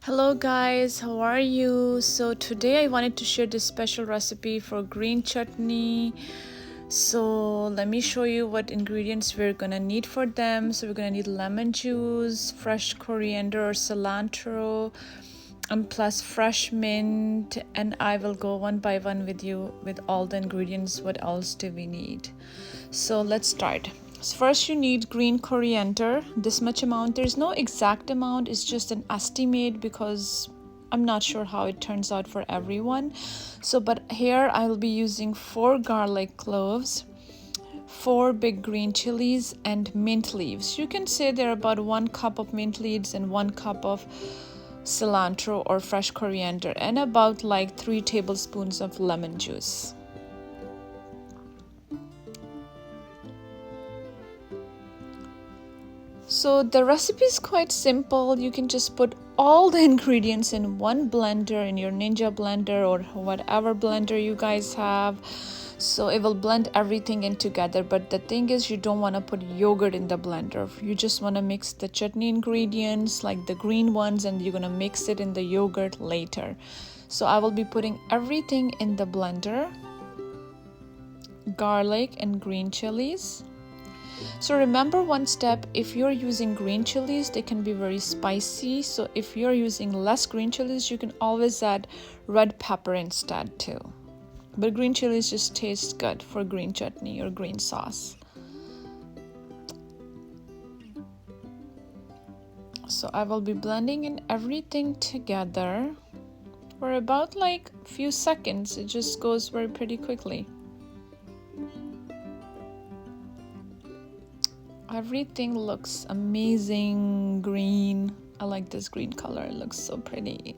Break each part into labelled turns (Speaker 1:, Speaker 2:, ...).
Speaker 1: Hello guys, how are you? So today I wanted to share this special recipe for green chutney. So let me show you what ingredients we're gonna need for them. So we're gonna need lemon juice, fresh coriander or cilantro, and plus fresh mint, and I will go one by one with you with all the ingredients. What else do we need? So let's start. So first you need green coriander, this much amount. There's no exact amount, it's just an estimate because I'm not sure how it turns out for everyone. So but here I will be using 4 garlic cloves, 4 big green chilies, and mint leaves. You can say they're about 1 cup of mint leaves and 1 cup of cilantro or fresh coriander, and about like 3 tablespoons of lemon juice. So the recipe is quite simple. You can just put all the ingredients in one blender, in your Ninja blender or whatever blender you guys have. So it will blend everything in together. But the thing is, you don't want to put yogurt in the blender. You just want to mix the chutney ingredients, like the green ones, and you're going to mix it in the yogurt later. So I will be putting everything in the blender. Garlic and green chilies. So remember one step, if you're using green chilies, they can be very spicy. So if you're using less green chilies, you can always add red pepper instead too. But green chilies just taste good for green chutney or green sauce. So I will be blending in everything together for about like a few seconds. It just goes very pretty quickly. Everything looks amazing green. I like this green color, it looks so pretty.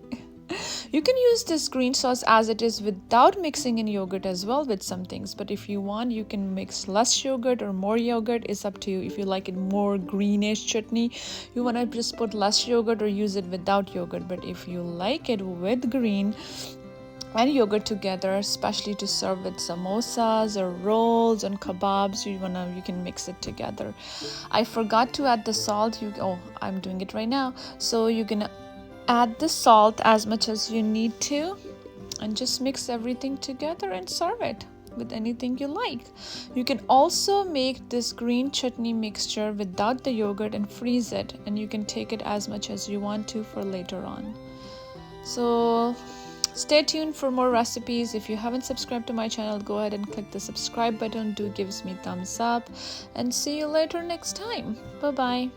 Speaker 1: You can use this green sauce as it is without mixing in yogurt as well with some things, but if you want, you can mix less yogurt or more yogurt. It's up to you. If you like it more greenish chutney, you want to just put less yogurt or use it without yogurt. But if you like it with green and yogurt together, especially to serve with samosas or rolls and kebabs, you can mix it together. I forgot to add the salt. I'm doing it right now. So you're gonna add the salt as much as you need to, and just mix everything together and serve it with anything you like. You can also make this green chutney mixture without the yogurt and freeze it, and you can take it as much as you want to for later on. So stay tuned for more recipes. If you haven't subscribed to my channel, go ahead and click the subscribe button. Do gives me thumbs up, and see you later next time. Bye bye.